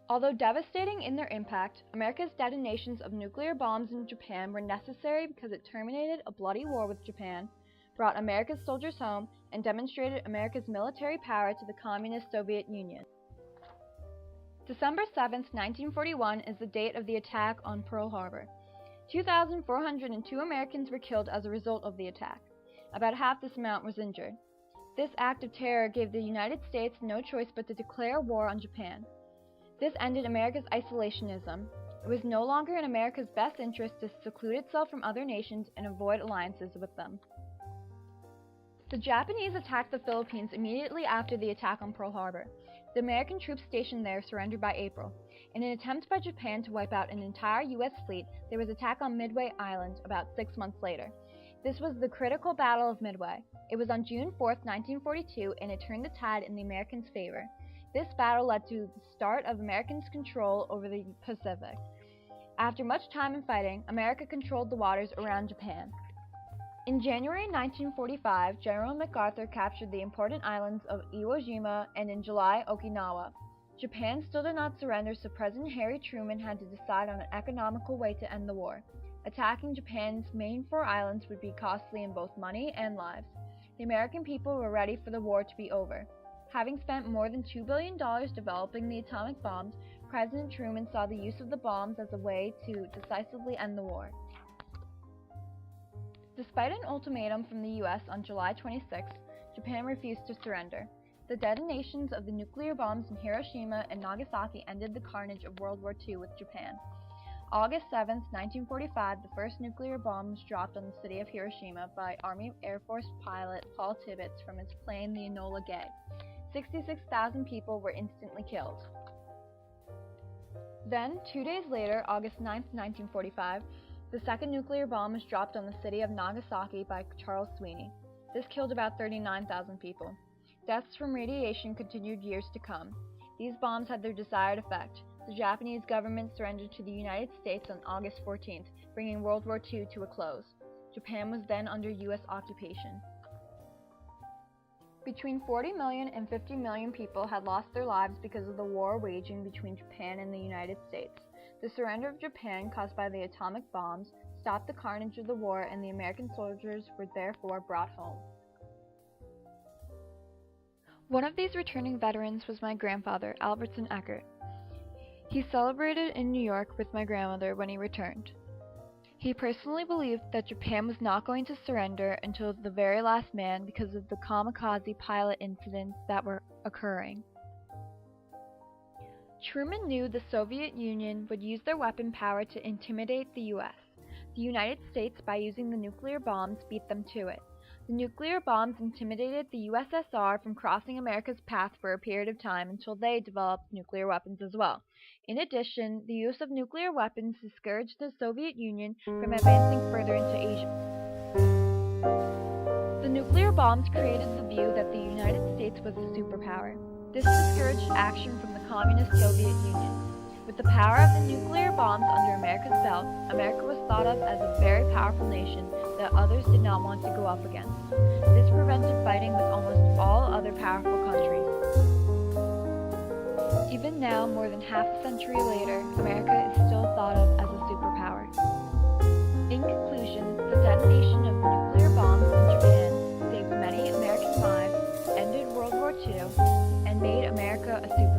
Although devastating in their impact, America's detonations of nuclear bombs in Japan were necessary because it terminated a bloody war with Japan, brought America's soldiers home, and demonstrated America's military power to the Communist Soviet Union. December 7, 1941 is the date of the attack on Pearl Harbor. 2,402 Americans were killed as a result of the attack. About half this amount was injured. This act of terror gave the United States no choice but to declare war on Japan. This ended America's isolationism. It was no longer in America's best interest to seclude itself from other nations and avoid alliances with them. The Japanese attacked the Philippines immediately after the attack on Pearl Harbor. The American troops stationed there surrendered by April. In an attempt by Japan to wipe out an entire U.S. fleet, there was an attack on Midway Island about 6 months later. This was the critical Battle of Midway. It was on June 4, 1942, and it turned the tide in the Americans' favor. This battle led to the start of Americans' control over the Pacific. After much time and fighting, America controlled the waters around Japan. In January 1945, General MacArthur captured the important islands of Iwo Jima and in July, Okinawa. Japan still did not surrender, so President Harry Truman had to decide on an economical way to end the war. Attacking Japan's main 4 islands would be costly in both money and lives. The American people were ready for the war to be over. Having spent more than $2 billion developing the atomic bombs, President Truman saw the use of the bombs as a way to decisively end the war. Despite an ultimatum from the U.S. on July 26, Japan refused to surrender. The detonations of the nuclear bombs in Hiroshima and Nagasaki ended the carnage of World War II with Japan. August 7, 1945, the first nuclear bomb was dropped on the city of Hiroshima by Army Air Force pilot Paul Tibbets from his plane, the Enola Gay. 66,000 people were instantly killed. Then, 2 days later, August 9, 1945, the second nuclear bomb was dropped on the city of Nagasaki by Charles Sweeney. This killed about 39,000 people. Deaths from radiation continued years to come. These bombs had their desired effect. The Japanese government surrendered to the United States on August 14th, bringing World War II to a close. Japan was then under U.S. occupation. Between 40 million and 50 million people had lost their lives because of the war waging between Japan and the United States. The surrender of Japan, caused by the atomic bombs, stopped the carnage of the war, and the American soldiers were therefore brought home. One of these returning veterans was my grandfather, Albertson Eckert. He celebrated in New York with my grandmother when he returned. He personally believed that Japan was not going to surrender until the very last man because of the kamikaze pilot incidents that were occurring. Truman knew the Soviet Union would use their weapon power to intimidate the U.S. The United States, by using the nuclear bombs, beat them to it. The nuclear bombs intimidated the USSR from crossing America's path for a period of time until they developed nuclear weapons as well. In addition, the use of nuclear weapons discouraged the Soviet Union from advancing further into Asia. The nuclear bombs created the view that the United States was a superpower. This discouraged action from the Communist Soviet Union. With the power of the nuclear bombs under America's belt, America was thought of as a very powerful nation that others did not want to go up against. This prevented fighting with almost all other powerful countries. Even now, more than half a century later, America is still thought of as a superpower. In conclusion, the detonation of nuclear bombs in Japan saved many American lives, ended World War II, and made America a superpower.